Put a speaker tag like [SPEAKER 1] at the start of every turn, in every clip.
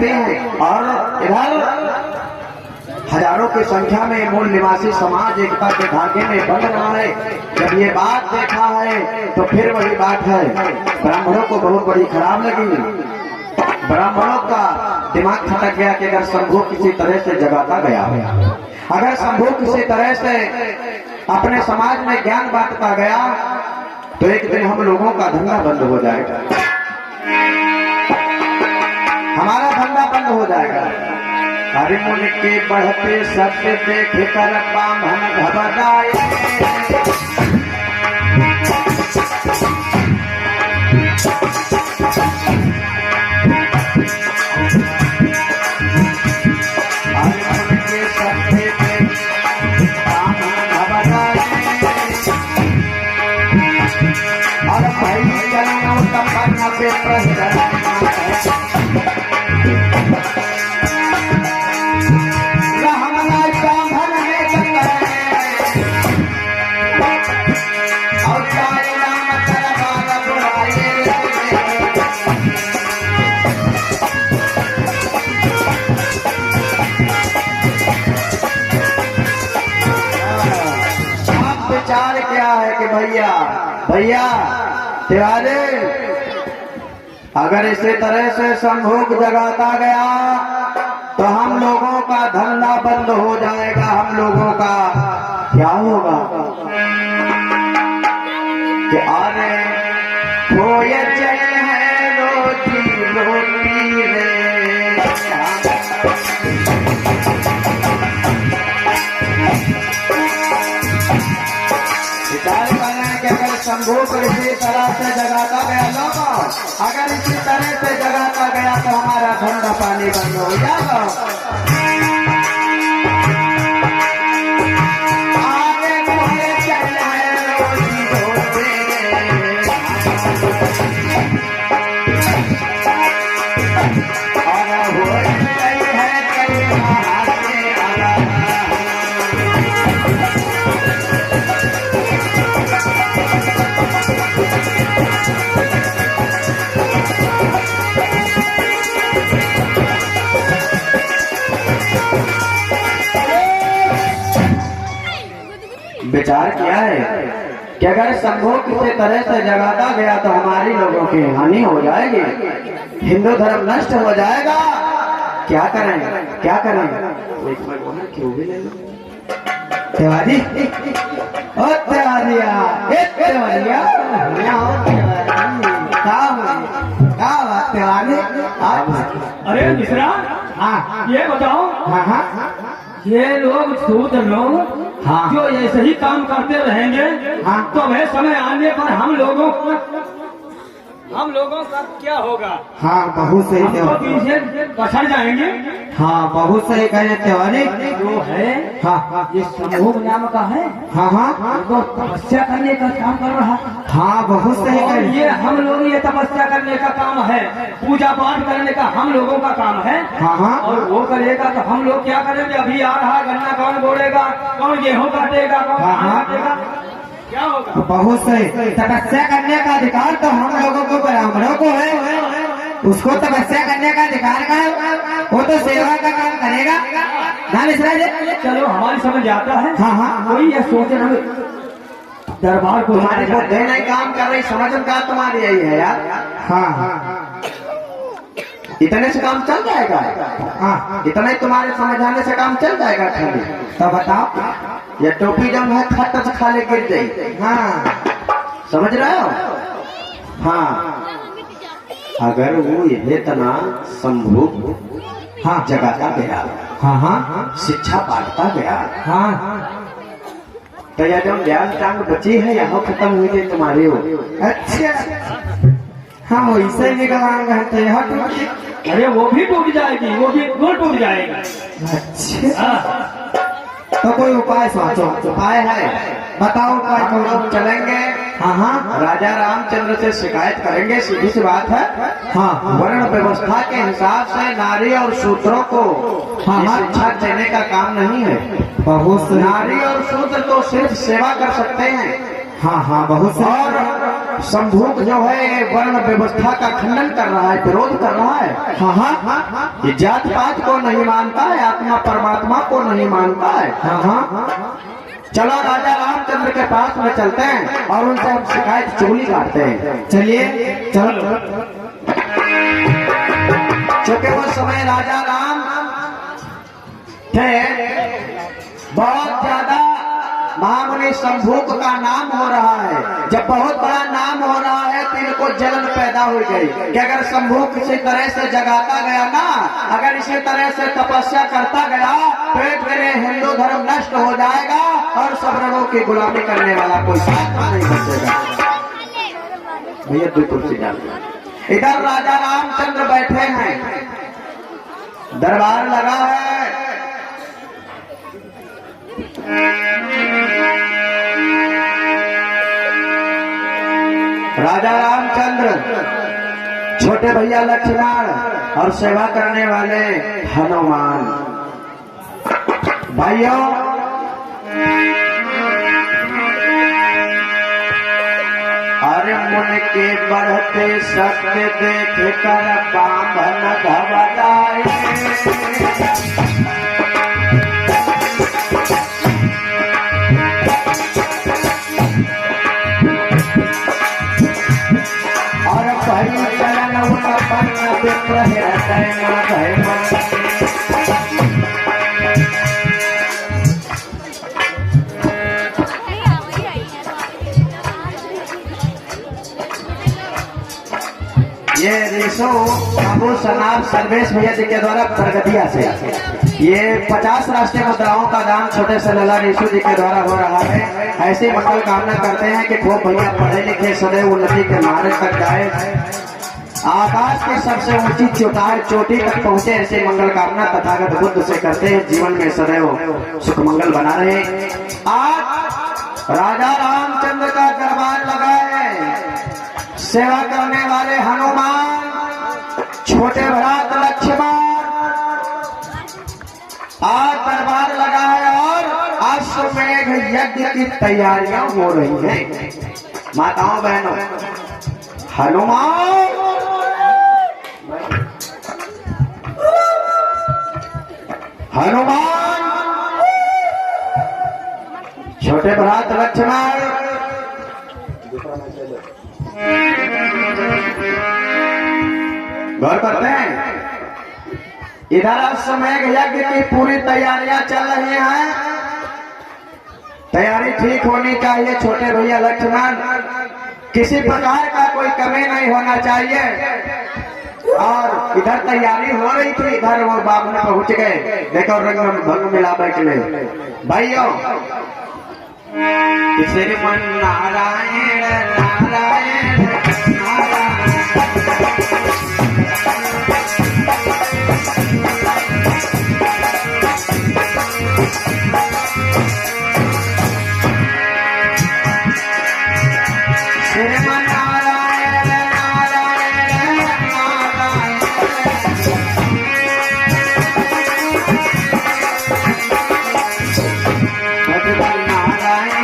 [SPEAKER 1] जाते हैं। और इधर हजारों की संख्या में मूल निवासी समाज एकता के धागे में बंध रहा है। जब ये बात देखा है तो फिर वही बात है, ब्राह्मणों को बहुत बड़ी खराब लगी। ब्राह्मणों का दिमाग खटक गया कि अगर शंभू किसी तरह से जगाता गया, अगर शंभू किसी तरह से अपने समाज में ज्ञान बांटता गया तो एक दिन हम लोगों का धंधा बंद हो जाएगा, हमारा धंधा बंद हो जाएगा। हरि मुनि के बढ़ते सत्य देख कर ब्राह्मण घबराए, विचार क्या है कि भैया तिवारी, अगर इसी तरह से शंभू जगाता गया तो हम लोगों का धंधा बंद हो जाएगा। हम लोगों का क्या होगा कि अरे खोए चले हैं रोटी रोटी रे, शंभू को इसी तरह से जगाता गया लोगों, अगर इसी तरह से जगाता गया तो हमारा धंधा पानी बंद हो जाएगा। आगे मुझे चलना है रोटी रोटी, और हो रही है कई महासे आला। विचार किया है कि अगर शंभू किसी तरह से जगाता गया तो हमारी लोगों की हानि हो जाएगी, हिंदू धर्म नष्ट हो जाएगा। क्या करें क्या करें? क्यों भी ले लो तिवारी, ओ तिवारिया, तिवारिया क्या बात तिवारी?
[SPEAKER 2] अरे मिश्रा,
[SPEAKER 1] हाँ
[SPEAKER 2] ये बताओ,
[SPEAKER 1] हाँ हाँ
[SPEAKER 2] ये लोग शूद्र लोग
[SPEAKER 1] हाँ
[SPEAKER 2] जो ऐसे ही काम करते रहेंगे,
[SPEAKER 1] हाँ
[SPEAKER 2] तो वह समय आने पर हम लोगों का क्या होगा?
[SPEAKER 1] हाँ बहुत सही
[SPEAKER 2] हम तो पीछे पछड़ जाएंगे।
[SPEAKER 1] हाँ बहुत सही कहे तिवारी।
[SPEAKER 2] जो है
[SPEAKER 1] हाँ
[SPEAKER 2] ये समूह नाम का है,
[SPEAKER 1] हाँ हाँ
[SPEAKER 2] तो तपस्या करने का काम कर रहा है।
[SPEAKER 1] हाँ बहुत सही
[SPEAKER 2] और
[SPEAKER 1] कहे।
[SPEAKER 2] ये हम लोग ये तपस्या करने का काम है, पूजा पाठ करने का हम लोगों का काम है।
[SPEAKER 1] हाँ हाँ
[SPEAKER 2] और वो करेगा तो हम लोग क्या करेंगे? अभी आ रहा गन्ना कौन बोड़ेगा, कौन गेहूं काटेगा, कौन
[SPEAKER 1] हाँ,
[SPEAKER 2] धान
[SPEAKER 1] हाँ।
[SPEAKER 2] काटेगा, क्या होगा?
[SPEAKER 1] बहुत सही। तपस्या करने का अधिकार तो हम लोगों को ब्राह्मणों को है, उसको तपस्या करने का अधिकार का है, वो तो सेवा का काम करेगा ना मिश्रा जी।
[SPEAKER 2] चलो हमारी समझ आता है।
[SPEAKER 1] हाँ हाँ
[SPEAKER 2] कोई ये सोचे हम दरबार को
[SPEAKER 1] तुम्हारे को देना ही काम कर रही, समझ का तुम्हारी यही है यार। हाँ हाँ इतने से काम चल जाएगा। हाँ इतना ही तुम्हारे समझाने से काम चल जाएगा। खाली तो बताओ, ये टोपी जब है खट से खाली गिर जाए। हाँ समझ रहे हो? हाँ अगर वो ये इतना शंभू हाँ जगाता गया, हाँ हाँ शिक्षा बांटता गया, हाँ तो यह जो ज्ञान टांग बची है यहाँ खत्म हुई थी तुम्हारी हो। अच्छा हाँ वैसे ही निकल।
[SPEAKER 2] अरे वो भी टूट जाएगी, वो भी टूट जाएगी।
[SPEAKER 1] अच्छा
[SPEAKER 2] हाँ।
[SPEAKER 1] तो कोई उपाय सोचो। उपाय है बताओ, उपाय हम लोग चलेंगे। हाँ हाँ राजा रामचंद्र से शिकायत करेंगे, सीधी सी बात है। हाँ वर्ण व्यवस्था के हिसाब से नारी और शूद्रों को हाँ शिक्षा देने का काम नहीं है। बहुत नारी और शूद्र तो सिर्फ सेवा कर सकते हैं। हाँ हाँ बहुत। और संभूक जो है वर्ण व्यवस्था का खंडन कर रहा है, विरोध कर रहा है। हाँ हाँ, ये जात पात को नहीं मानता है, आत्मा परमात्मा को नहीं मानता है। हाँ हाँ, चलो राजा रामचंद्र के पास में चलते हैं और उनसे हम शिकायत चुगली काटते हैं। चलिए चलो। चूंकि उस समय राजा राम थे, बहुत ज्यादा महामुनि संभूक का नाम हो रहा है। जब बहुत बड़ा नाम हो रहा है तो इनको जलन पैदा हो गई कि अगर संभूक इसी तरह से जगाता गया ना, अगर इसी तरह से तपस्या करता गया तो एक मेरे हिंदू धर्म नष्ट हो जाएगा और सवर्णों की गुलामी करने वाला कोई साथ नहीं बचेगा। भैया दो कुर्सी डाल। इधर राजा रामचंद्र बैठे हैं, दरबार लगा है। राजा रामचंद्र, छोटे भैया लक्ष्मण और सेवा करने वाले हनुमान। भाइयों, अरे मुन के बढ़ते सत्य देख कर बांधन घबराए। ये रिसो बाबू सनाब सर्वेश भैया जी के द्वारा प्रगतिया से ये 50 राष्ट्रीय मुद्राओं का दान छोटे से लला रिसो जी के द्वारा हो रहा है। ऐसे मंगल कामना करते हैं कि खूब भैया पढ़े लिखे सदैव उन्नति के मार्ग तक जाए, आकाश की सबसे ऊंची चोटी तक पहुंचे। ऐसे मंगल कामना तथागत बुद्ध से करते हैं, जीवन में सदैव सुख मंगल बना रहे। आज राजा रामचंद्र का दरबार लगा है, सेवा करने वाले हनुमान, छोटे भ्रात लक्ष्मण, आज दरबार लगा है और अश्वमेध यज्ञ की तैयारियां हो रही हैं। माताओं बहनों, हनुमान हनुमान, छोटे भ्रात लक्ष्मण, गौर करते हैं। इधर अश्वमेध यज्ञ की पूरी तैयारियां चल रही हैं। तैयारी ठीक होनी चाहिए छोटे भैया लक्ष्मण, किसी प्रकार का कोई कमी नहीं होना चाहिए। और इधर तैयारी हो रही थी, इधर वो बाबू ने पहुंच गए। देखो रंग भंग मिला बैठले। भाइयों, श्रीमन नारायण नारायण नारायण, श्रीमन नारायण नारायण नारायण, भगवान नारायण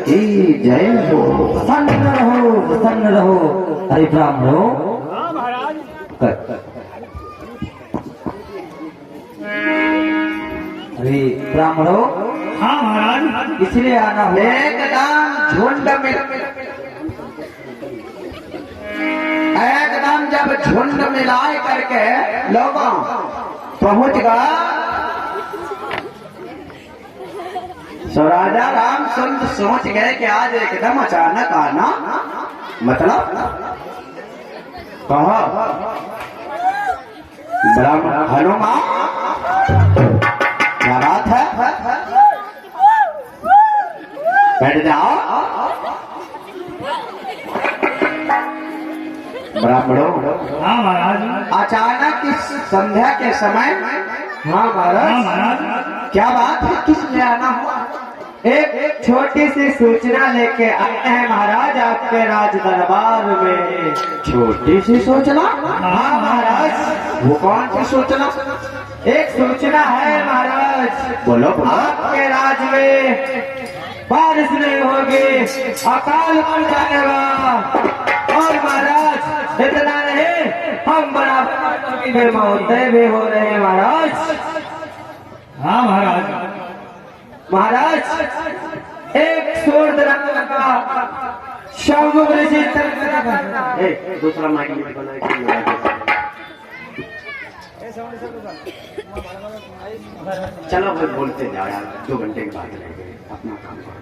[SPEAKER 1] की जय हो।
[SPEAKER 2] प्रसन्न रहो। हरि ब्राह्मणों, अरे ब्राह्मणों,
[SPEAKER 3] हाँ महाराज,
[SPEAKER 2] इसलिए आना हो।
[SPEAKER 1] एकदम झुंड में, एकदम जब झुंड में करके लोगों पहुंच गया। सो राजा रामचंद्र सोच गए कि आज एकदम अचानक आना, मतलब कहो ब्राह्मण हनुमान, क्या बात है? बैठ जाओ। ब्राह्मणों,
[SPEAKER 3] हाँ महाराज।
[SPEAKER 1] अचानक इस संध्या के समय, हाँ
[SPEAKER 3] हाँ
[SPEAKER 1] महाराज,
[SPEAKER 3] महाराज।
[SPEAKER 1] क्या बात है? किस लिए आना हुआ?
[SPEAKER 2] एक छोटी सी सूचना लेके आए हैं महाराज आपके राज दरबार में।
[SPEAKER 1] छोटी सी सूचना?
[SPEAKER 2] हाँ महाराज,
[SPEAKER 1] वो कौन सी सूचना?
[SPEAKER 2] एक सूचना है महाराज।
[SPEAKER 1] बोलो बोलो।
[SPEAKER 2] आपके राज में बारिश नहीं होगी, अकाल पड़ जाएगा। और महाराज इतना नहीं, हम बड़ा मौतें भी हो रहे हैं महाराज।
[SPEAKER 3] हाँ महाराज।
[SPEAKER 2] महाराज एक सूर्य रंग का समुद्र जी
[SPEAKER 1] दूसरा माइक में बनाए। चलो फिर बोलते जाओ यार, 2 घंटे के बाद रहेंगे, अपना काम करो।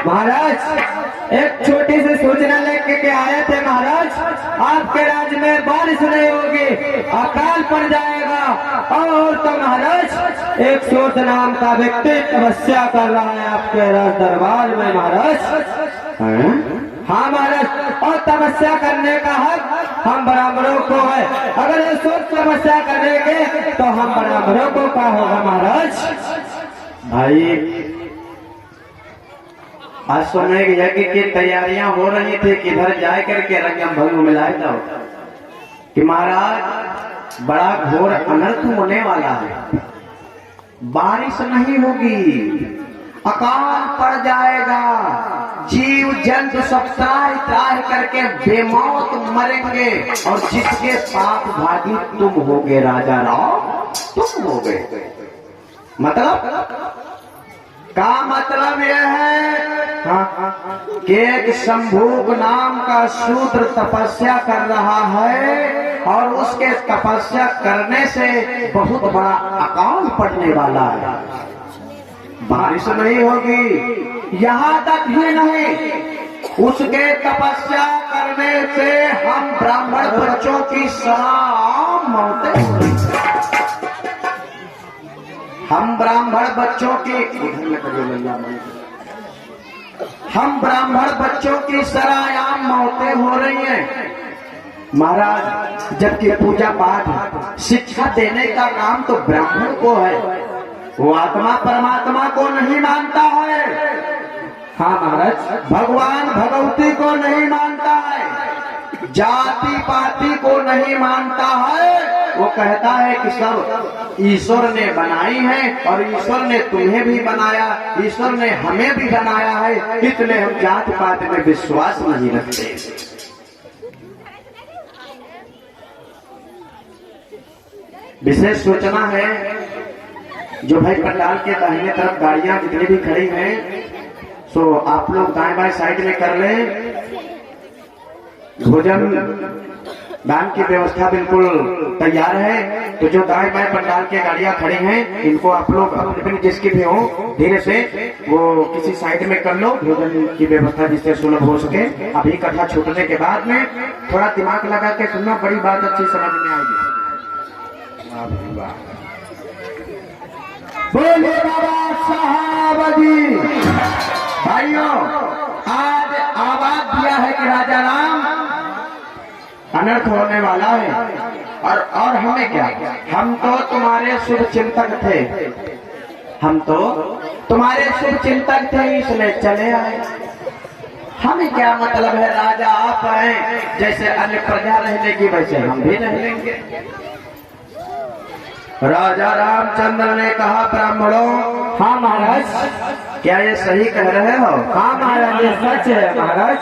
[SPEAKER 2] महाराज एक छोटी सी सूचना लेके के आए थे महाराज, आपके राज्य में बारिश नहीं होगी, अकाल पड़ जाएगा। और तो महाराज एक सूर्य नाम का व्यक्ति तपस्या कर रहा है आपके राज दरबार में महाराज। हाँ महाराज, और तपस्या करने का हक हम ब्राह्मणों को है। अगर ये सोच तपस्या करेंगे तो हम ब्राह्मणों को क्या होगा महाराज?
[SPEAKER 1] भाई आज सोने के यज्ञ की तैयारियां हो रही थी, किधर जाए करके रंगम भंग मिलाए जाओ कि महाराज बड़ा घोर अनर्थ होने वाला है, बारिश नहीं होगी, अकाल पड़ जाएगा, जीव जंतु सब त्राह त्राह करके बेमौत मरेंगे, और जिसके पाप भागी तुम होगे राजा राम, तुम होगे। मतलब का मतलब यह है कि एक शंभुक नाम का शूद्र तपस्या कर रहा है, और उसके तपस्या करने से बहुत बड़ा अकाल पड़ने वाला है, बारिश नहीं होगी। यहाँ तक ही नहीं, उसके तपस्या करने से हम ब्राह्मण बच्चों की सराम मौतें, हम ब्राह्मण बच्चों की, हम ब्राह्मण बच्चों की सरायाम मौतें हो रही हैं महाराज। जबकि पूजा पाठ शिक्षा देने का काम तो ब्राह्मण को है, वो आत्मा परमात्मा को नहीं मानता है। हाँ महाराज, भगवान भगवती को नहीं मानता है, जाति पाति को नहीं मानता है। वो कहता है कि सब ईश्वर ने बनाई है, और ईश्वर ने तुम्हें भी बनाया, ईश्वर ने हमें भी बनाया है, इसलिए हम जात पात में विश्वास नहीं रखते। विशेष सूचना है, जो भाई पंडाल के दाहिने तरफ गाड़ियां जितनी भी खड़ी हैं, सो आप लोग दाएं बाएं साइड में कर लें। भोजन दान की व्यवस्था बिल्कुल तैयार है, तो जो दाएं बाएं पंडाल की गाड़ियां खड़ी हैं, इनको आप लोग अपनी जिसकी भी हो धीरे से वो किसी साइड में कर लो, भोजन की व्यवस्था जिससे सुलभ हो सके। अभी कथा छूटने के बाद में थोड़ा दिमाग लगा के सुनना, बड़ी बात अच्छी समझ में आएगी। बोलिए बाबा साहब जी। भाइयों, आज आवाज दिया है कि राजा राम अनर्थ होने वाला है, और हमें क्या, हम तो तुम्हारे शुभ चिंतक थे, हम तो तुम्हारे शुभ चिंतक थे, इसलिए चले आए। हमें क्या मतलब है, राजा आप आए, जैसे अन्य प्रजा रह लेगी वैसे हम भी रह लेंगे। राजा रामचंद्र ने कहा, ब्राह्मणों,
[SPEAKER 2] हाँ महाराज,
[SPEAKER 1] क्या ये सही कह रहे हो?
[SPEAKER 2] हाँ महाराज, ये सच है महाराज।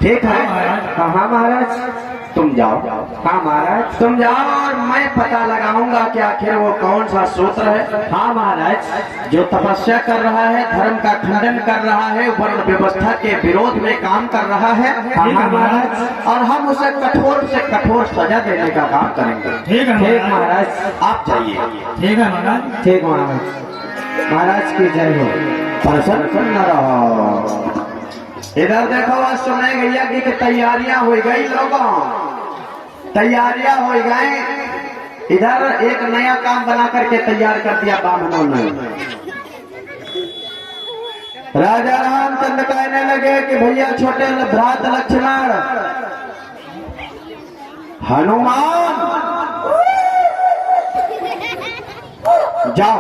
[SPEAKER 1] ठीक है।
[SPEAKER 2] हाँ महाराज,
[SPEAKER 1] तुम तुम जाओ।
[SPEAKER 2] हाँ महाराज।
[SPEAKER 1] तुम जाओ और मैं पता लगाऊंगा कि आखिर वो कौन सा सूत्र है।
[SPEAKER 2] हाँ महाराज।
[SPEAKER 1] जो तपस्या कर रहा है, धर्म का खंडन कर रहा है, वर्ण व्यवस्था के विरोध में काम कर रहा है।
[SPEAKER 2] हाँ महाराज।
[SPEAKER 1] और हम उसे कठोर से कठोर सजा देने का काम करेंगे।
[SPEAKER 3] ठीक है
[SPEAKER 2] ठीक
[SPEAKER 3] महाराज।
[SPEAKER 2] महाराज।
[SPEAKER 1] आप जाइए।
[SPEAKER 3] ठीक है महाराज।
[SPEAKER 2] ठीक महाराज। महाराज की जय हो।
[SPEAKER 1] प्रसन्न रहो। इधर देखो, आज सुने गैया की तैयारियां हो गई, लोगों तैयारियां हो गई। इधर एक नया काम बना करके तैयार कर दिया बामनों ने। राजा रामचंद्र कहने लगे कि भैया छोटे भ्रात लक्ष्मण, हनुमान, जाओ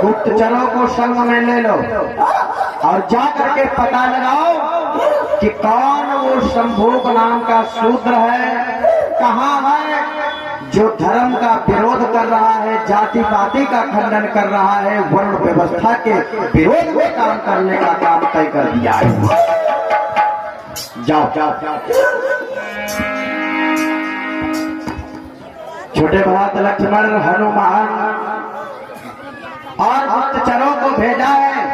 [SPEAKER 1] गुप्तचरों को संग में ले लो और जा करके पता लगाओ कि कौन वो शंभुक नाम का शूद्र है, कहाँ है, जो धर्म का विरोध कर रहा है, जाति पाति का खंडन कर रहा है, वर्ण व्यवस्था के विरोध में काम करने का काम तय कर दिया है। जाओ। छोटे भ्रात लक्ष्मण, हनुमान और गुप्तचरों को भेजा है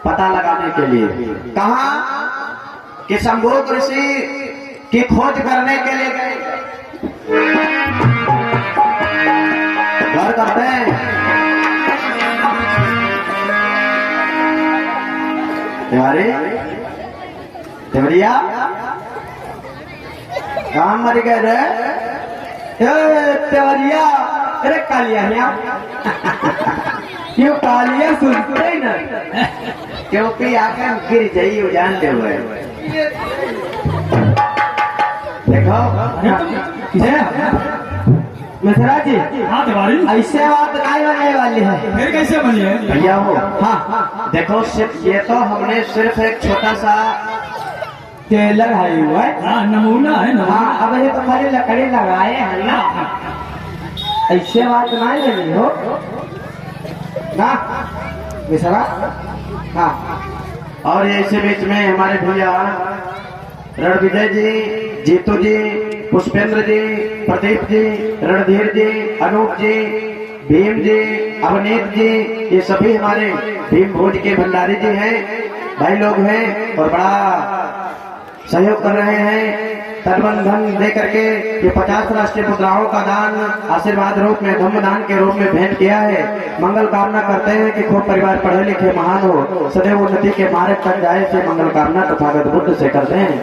[SPEAKER 1] पता लगाने के लिए। कहा कि शंभुक ऋषि की खोज करने के लिए गए। घर करते हैं तिवारी, तिवरिया कहाँ मर गए रे?
[SPEAKER 2] तिवरिया, अरे कालिया क्यों कालिया सुनते ही ना?
[SPEAKER 1] क्योंकि आकर गिर जाइए जानते हुए। देखो
[SPEAKER 2] मिश्रा जी,
[SPEAKER 3] हाँ तिवारी।
[SPEAKER 2] ऐसे बात नहीं बनने वाली है।
[SPEAKER 3] फिर कैसे बनी है?
[SPEAKER 1] भैया हो,
[SPEAKER 2] हाँ
[SPEAKER 1] देखो ये तो हमने सिर्फ एक छोटा सा
[SPEAKER 2] टेलर है हुआ है।
[SPEAKER 3] हाँ नमूना है नमूना।
[SPEAKER 2] हाँ, अब ये तो खाली लकड़ी लगाए हैं ना, ऐसे बात नहीं बनी हो ना मिश्रा। हाँ,
[SPEAKER 1] और इसी बीच में हमारे भैया रणविजय जी, जीतू जी, पुष्पेंद्र जी, प्रदीप जी, रणधीर जी, अनूप जी, भीम जी, अवनीत जी, ये सभी हमारे भीम भोज के भंडारी जी हैं, भाई लोग हैं और बड़ा सहयोग कर रहे हैं। तटबंधन दे करके ये 50 राष्ट्रीय मुद्राओं का दान आशीर्वाद रूप में, धम्म दान के रूप में भेंट किया है। मंगल कामना करते हैं कि खूब परिवार पढ़े लिखे महान हो, सदैव उन्नति के मार्ग तक जाए से मंगल कामना तथागत बुद्ध से करते हैं।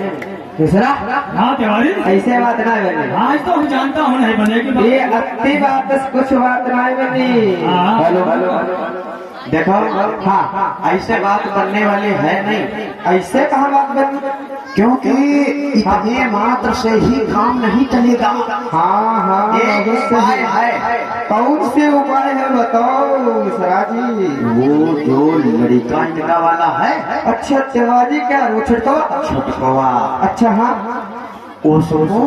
[SPEAKER 2] मिश्रा
[SPEAKER 3] हाँ तिवारी।
[SPEAKER 2] ऐसे बात नहीं बनी।
[SPEAKER 3] आज तो हम जानता हूँ नहीं बनेगी।
[SPEAKER 2] ये अति बात कुछ बात नहीं बनी।
[SPEAKER 3] हाँ।
[SPEAKER 1] हेलो देखो, हाँ ऐसे बात बनने वाली है नहीं।
[SPEAKER 2] ऐसे कहाँ बात बनी?
[SPEAKER 1] क्योंकि इतने मात्र से ही काम नहीं चलेगा।
[SPEAKER 2] हाँ
[SPEAKER 1] एक उपाय है।
[SPEAKER 2] कौन से उपाय है बताओ मिश्रा जी?
[SPEAKER 1] वो जो लड़का इनका वाला है,
[SPEAKER 2] अच्छा तिवारी, क्या वो छुटकवा?
[SPEAKER 1] छुटकवा,
[SPEAKER 2] अच्छा हाँ
[SPEAKER 1] उसको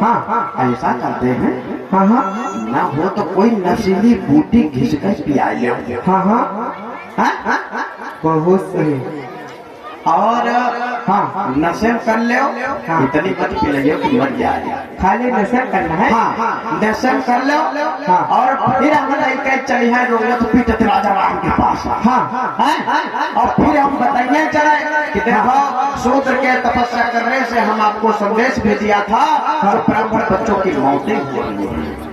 [SPEAKER 2] हाँ
[SPEAKER 1] ऐसा करते हैं,
[SPEAKER 2] हाँ
[SPEAKER 1] ना हो तो कोई नशीली बूटी घिस कर पिया ले।
[SPEAKER 2] हाँ बहुत सही।
[SPEAKER 1] और
[SPEAKER 2] हाँ
[SPEAKER 1] नशे कर ले,
[SPEAKER 2] हाँ।
[SPEAKER 1] इतनी मत पिलाइयो कि मर जाए।
[SPEAKER 2] खाली नशा करना है।
[SPEAKER 1] हाँ नशे कर लो।
[SPEAKER 2] हाँ।
[SPEAKER 1] और फिर हम चली है रोगत पीटत राजा राम के पास।
[SPEAKER 2] हाँ
[SPEAKER 1] और फिर हम बताइए चले कि देखो शूद्र के तपस्या करने से हम आपको संदेश भी दिया था और ब्राह्मण बच्चों की मौतें हो रही हैं।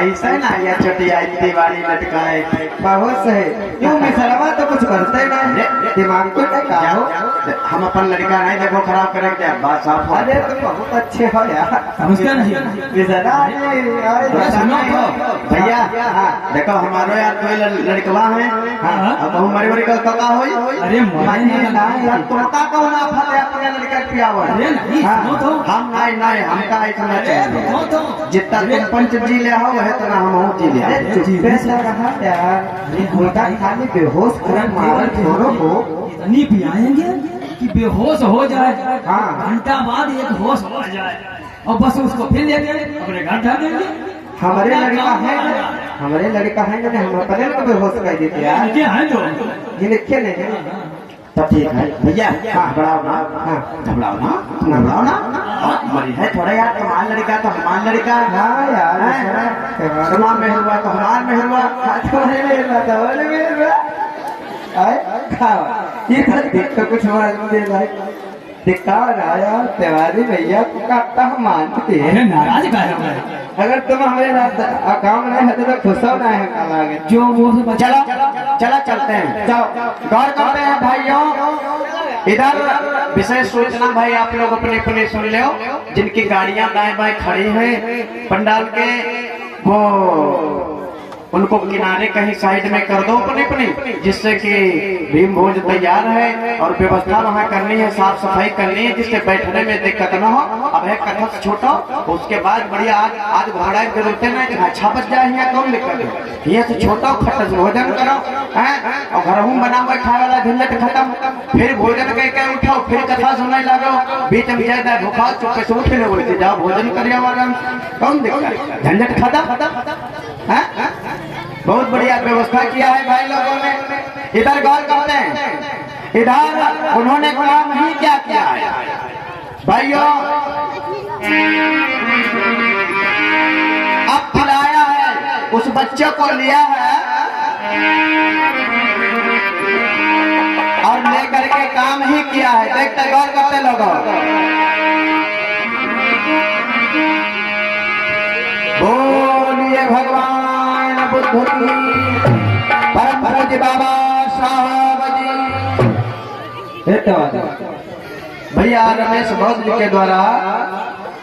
[SPEAKER 1] ऐसा ना ये छोटिया दिवाली लटकाए।
[SPEAKER 2] बहुत सही। क्यों मिश्रवा तो कुछ करते नहीं, दिमाग को नहीं का हो।
[SPEAKER 1] हम अपन लड़का नहीं देखो खराब करें क्या बात साफ हो।
[SPEAKER 2] अरे तुम बहुत अच्छे हो यार।
[SPEAKER 3] नमस्कार नहीं।
[SPEAKER 2] मिश्रा
[SPEAKER 1] भैया देखो हमारे यार दो लड़कवा है। अब हमारे बड़ी कका हो।
[SPEAKER 3] अरे
[SPEAKER 1] तोता को ना फते अपने लड़का पिया हुआ।
[SPEAKER 3] अरे नहीं, सुनो तो।
[SPEAKER 1] हम नहीं हमका इतना चाहिए। जितना तुम पंच जी ले हो है तो हम हो जी ले।
[SPEAKER 2] चुप्पे से रहा यार, उनका खाली बेहोश कर मारल छोरों को।
[SPEAKER 3] इतनी पियाएंगे कि बेहोश हो जाए।
[SPEAKER 2] हाँ।
[SPEAKER 3] घंटा बाद एक होश हो जाए और बस उसको फिर लेके अपने घर ढा देंगे।
[SPEAKER 2] हमारे लड़का है, हमारे लड़का है ना, हम अपने को बेहोश कर देते यार।
[SPEAKER 3] क्या है जो
[SPEAKER 2] ये लिखे नहीं।
[SPEAKER 1] तो ठीक है भैया, घबराओ ना, घबराओ ना, घबराओ ना। मरी है थोड़ा यार, तुम्हारा लड़का तो हमारा लड़का।
[SPEAKER 2] हाँ यार,
[SPEAKER 1] तुम्हारा में हुआ तो हमारा में हुआ।
[SPEAKER 2] तुम्हारे में हुआ तो हमारे में हुआ। ये तो देख तो कुछ मालूम दे भाई, दिखा रहा यार तिवारी भैया का हम मानते हैं।
[SPEAKER 3] अरे नाराज का है।
[SPEAKER 2] अगर तुम हमारे साथ काम नहीं होते तो खुश होना है कल आगे।
[SPEAKER 3] जो वो से बचा
[SPEAKER 1] चला चलते हैं।
[SPEAKER 2] जाओ
[SPEAKER 1] गौर करते हैं भाइयों, इधर विशेष सूचना भाई आप लोग अपने अपने सुन लो। जिनकी गाड़ियां दाएं बाएं खड़ी हैं पंडाल के, वो उनको किनारे कहीं साइड में कर दो अपने अपने, जिससे कि भीम भोज तैयार है और व्यवस्था वहाँ करनी है, साफ सफाई करनी है, जिससे बैठने में दिक्कत न हो। अब है कथक छोटा, उसके बाद बढ़िया आज घोड़ा के जरूरत है ना, अच्छा बच जाए यहाँ कौन दिक्कत है। ये से छोटा खट भोजन करो है और घर हूँ बना हुआ खाए वाला झंझट खत्म। फिर भोजन करके उठाओ, फिर कथा सुनाई लगो, बीच में जाए भूखा चुपके से उठे बोलते जाओ भोजन करिए, कौन दिक्कत, झंझट खत्म है। बहुत बढ़िया व्यवस्था किया है भाई लोगों ने। इधर गौर करते हैं, इधर उन्होंने काम ही क्या किया है भाइयों। अब खिलाया है, उस बच्चे को लिया है और लेकर के काम ही किया है। देखते गौर करते लोगों, बोलिए भगवान बुद्ध की, परम पूज्य बाबा साहब जी। भैया रमेश भौज जी के द्वारा,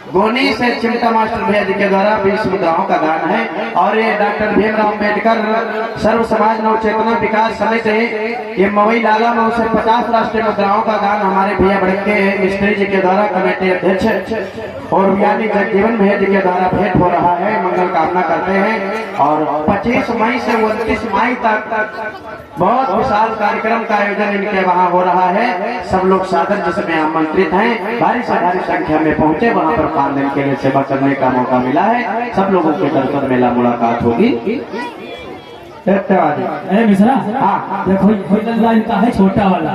[SPEAKER 1] गोनी से चिमटा मास्टर भैया जी के द्वारा 20 मुद्राओं का दान है। और ये डॉक्टर भीमराव अम्बेडकर सर्व समाज नवचेतना विकास समिति, ये मवई लाला में उसे 50 राष्ट्रीय मुद्राओं का दान हमारे भैया बड़के मिस्त्री जी के द्वारा कमेटी अध्यक्ष और यानी जगजीवन भैया जी के द्वारा भेंट हो रहा है। मंगल कामना करते हैं और 25 मई से 29 मई तक बहुत विशाल कार्यक्रम का आयोजन इनके वहाँ हो रहा है। सब लोग सादर जिसमें आमंत्रित हैं, भारी से भारी संख्या में पहुंचे। वहाँ पर 5 दिन के लिए सेवा करने का मौका मिला है। सब लोगों के दर्शन मेला मुलाकात होगी।
[SPEAKER 3] अरे मिश्रा, हाँ देखो इनका है छोटा वाला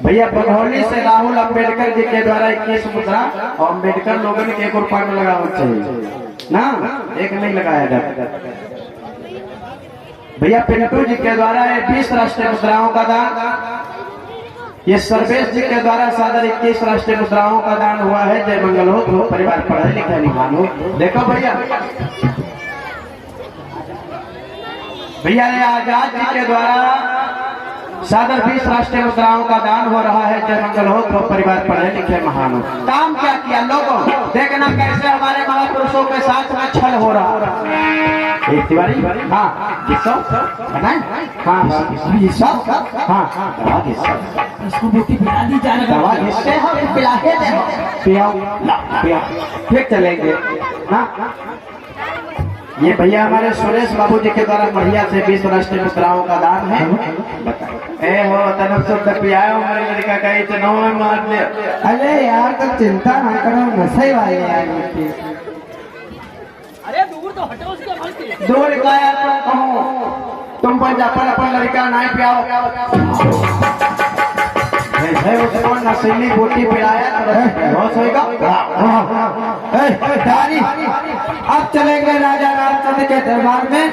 [SPEAKER 1] भैया। बघौली से राहुल अम्बेडकर जी के द्वारा 21 मुद्रा और अम्बेडकर लोगों ने 1 रुपया में लगा चाहिए ना, एक नहीं लगाया जाता। भैया पिंटू जी के द्वारा 20 राष्ट्रीय मुद्राओं का दान। ये सर्वेश जी के द्वारा सादर 21 राष्ट्रीय मुद्राओं का दान हुआ है। जय मंगल हो, तो परिवार पढ़े लिखे निमान हो। देखो भैया, भैया ये आजाद जी के द्वारा सादर 20 राष्ट्रीय मुद्राओं का दान हो रहा है। जय मंगल हो, तो परिवार पढ़े लिखे महान हो। काम क्या किया लोगों, देखना कैसे हमारे महापुरुषों के साथ में छल हो रहा है। तिवारी, हाँ किसो बनाए, हाँ हाँ
[SPEAKER 3] इसको बोटी पिला दी जा
[SPEAKER 1] दवा इससे हम पिला के दे, पियाओ फिर चलेंगे। हाँ ये भैया हमारे सुरेश बाबू जी के द्वारा बढ़िया से 20 राष्ट्रीय मुद्राओं का दान है। ए हो तनब से पियाओ हमारे लड़का का इतना मार दे।
[SPEAKER 2] अरे यार तो चिंता ना करो, नशे वाले यार।
[SPEAKER 3] अरे दूर तो हटो उसके मन से।
[SPEAKER 1] दूर का यार तुम कहो, तुम पंजाब अपन लड़का नहीं पियाओ। उसको नशीली बोटी पिलाया बहुत होगा।
[SPEAKER 2] अब चलेंगे राजा रामचंद्र के दरबार में।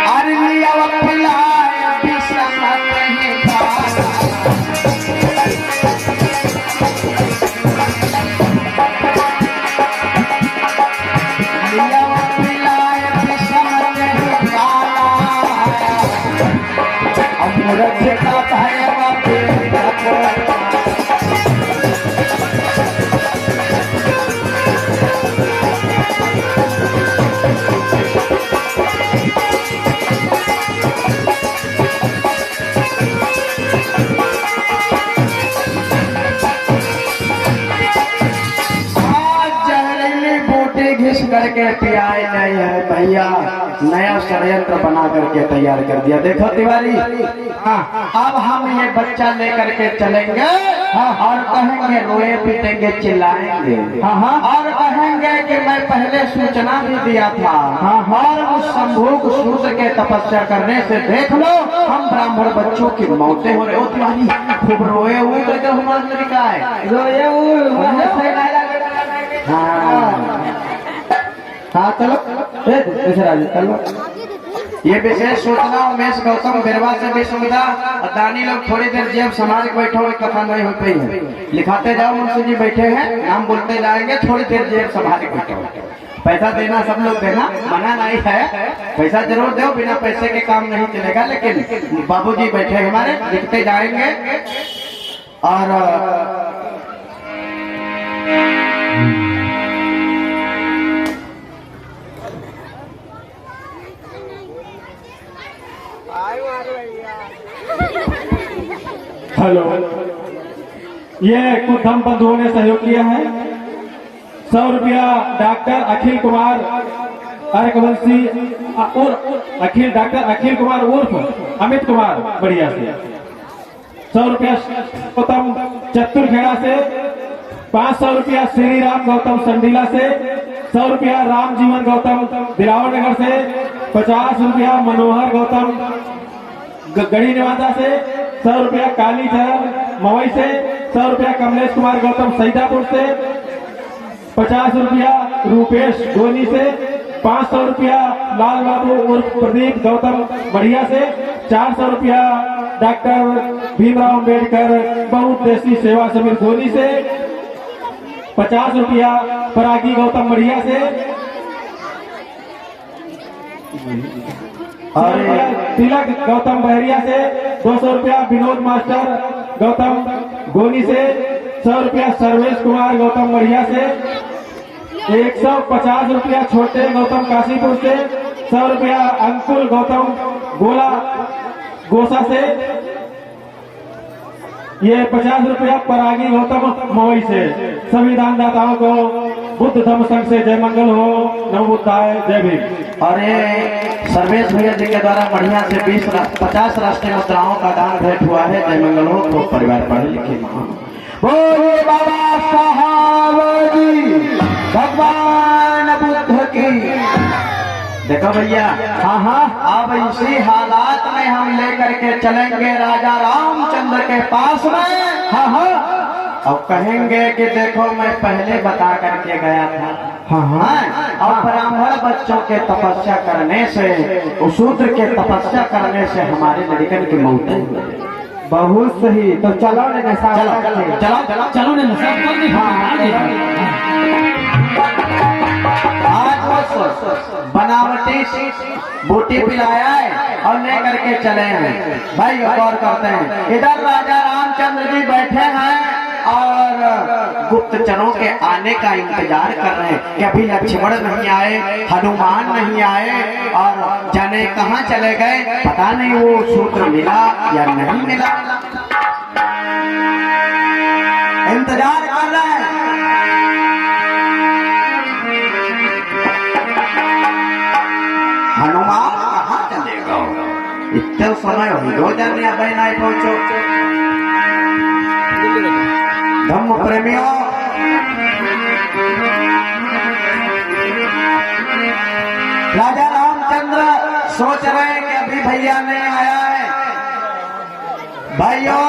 [SPEAKER 1] अरे लिया पिलाया करके पियाए नहीं है भैया, नया षड्यंत्र बना करके तैयार कर दिया। देखो तिवारी, हाँ अब हम ये बच्चा लेकर के चलेंगे और कहेंगे रोए पीटेंगे चिल्लाएंगे, और कहेंगे कि मैं पहले सूचना भी दिया था, और उस शंभुक शूद्र के तपस्या करने से देख लो हम ब्राह्मण बच्चों की मौतें हो रही। ओ तुम्हारी खूब रोए हुए करके हमारे तरीका है,
[SPEAKER 2] रोए हाँ चलो चलो।
[SPEAKER 1] ये विशेष सूचना उमेश गौतम बिरवा से भी सुविधा। दानी लोग थोड़ी देर जेब संभाल के बैठो, कथा नहीं हो पाई है। लिखाते जाओ, मुंशी जी बैठे हैं, नाम बोलते जाएंगे, थोड़ी देर जेब संभाल के बैठो। पैसा देना सब लोग देना, मना नहीं है, पैसा जरूर दो, बिना पैसे के काम नहीं चलेगा। लेकिन बाबूजी बैठे हमारे, लिखते जाएंगे। और
[SPEAKER 4] हेलो, ये कुछ धम बंधुओं ने सहयोग किया है। 100 रुपया डॉक्टर अखिल कुमार अर्कवंशी और डॉक्टर अखिल कुमार उर्फ अमित कुमार बढ़िया से। 100 रुपया गौतम चतुरखेड़ा से। 500 रुपया श्री राम गौतम संडीला से। 100 रुपया राम जीवन गौतम दिलावर नगर से। 50 रुपया मनोहर गौतम गढ़ी निवासा से। 100 रुपया काली चरण मवई से। 100 रुपया कमलेश कुमार गौतम सईदापुर से। 50 रुपया रूपेश धोनी से। 500 रुपया लाल बाबू उर्फ प्रदीप गौतम बढ़िया से। 400 रुपया डॉक्टर भीमराव अम्बेडकर बहुउद्देशीय सेवा समिति धोनी से। 50 रुपया परागी गौतम बढ़िया से। और तिलक गौतम बहरिया से। 200 रुपया विनोद मास्टर गौतम गोनी से। 100 रुपया सर्वेश कुमार गौतम बढ़िया से। 150 रुपया छोटे गौतम काशीपुर से। 100 रुपया अंकुल गौतम गोला गोसा से। ये 50 रुपया परागी गौतम मवई से। सभी दानदाताओं को बुद्ध धम्म संघ से जय मंगल हो, नमो बुद्धाय, जय भीम।
[SPEAKER 1] और ये सर्वेश भैया जी के द्वारा बढ़िया से 50 राष्ट्रीय मुद्राओं का दान भेंट हुआ है। जय मंगल हो। तो परिवार पढ़े लिखे महान बोले बाबा साहब जी, भगवान बुद्ध की। देखो भैया, अब इसी हालात में हम लेकर के चलेंगे राजा रामचंद्र के पास में। और कहेंगे कि देखो मैं पहले बता करके गया था। और ब्राह्मण बच्चों के तपस्या करने से, उस शूद्र के तपस्या करने से हमारे लड़कन की मौत हुई।
[SPEAKER 2] बहुत सही। तो चलो ने नशा,
[SPEAKER 3] चलो ने नशा कर दे।
[SPEAKER 1] आज बस बनावटी बूटी पिलाया है और लेकर के चले हैं। भाई गौर करते हैं, इधर राजा रामचंद्र जी बैठे हैं और गुप्तचरों के आने का इंतजार कर रहे हैं कि अभी लक्ष्मण नहीं आए, हनुमान नहीं आए, और जाने कहाँ चले गए, पता नहीं वो सूत्र मिला या नहीं मिला। इंतजार कर रहे हैं। हनुमान कहाँ चले गए, इतना समय हो जाने अब नहीं पहुंचो। धम्म प्रेमियों, राजा रामचंद्र सोच रहे हैं कि अभी भैया नहीं आया है। भाइयों,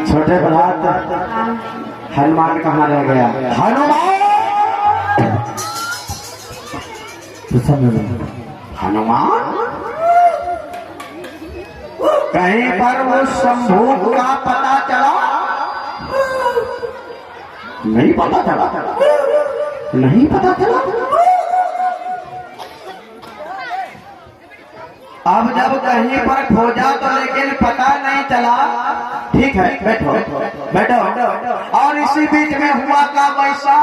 [SPEAKER 1] छोटे प्रभात, हनुमान कहाँ रह गया? हनुमान, हनुमान कहीं पर वो शंभू का पता चला? नहीं पता चला, नहीं पता चला। अब जब कहीं पर खोजा तो लेकिन पता नहीं चला। ठीक है, बैठो बैठो। और इसी बीच में हुआ का वैसा,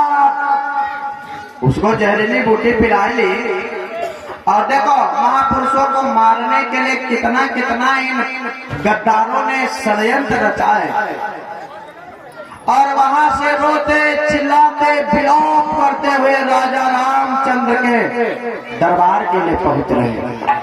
[SPEAKER 1] उसको जहरीली बूटी पिला ली। और देखो महापुरुषों को मारने के लिए कितना कितना इन गद्दारों ने षड्यंत्र रचा है। और वहां से रोते चिल्लाते विलाप करते हुए राजा रामचंद्र के दरबार के लिए पहुंच रहे हैं।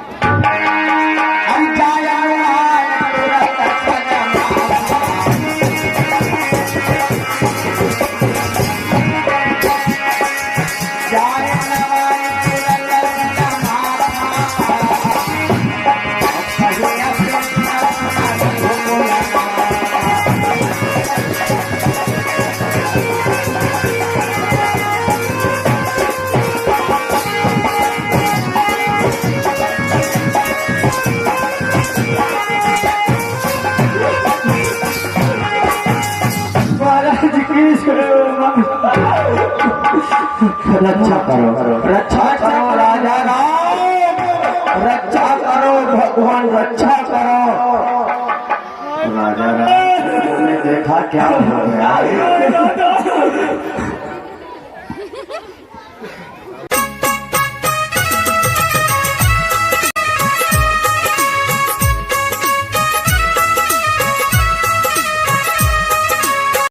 [SPEAKER 1] रक्षा करो राजा राम, रक्षा करो भगवान, रक्षा करो। राजा राम ने देखा क्या हो गया।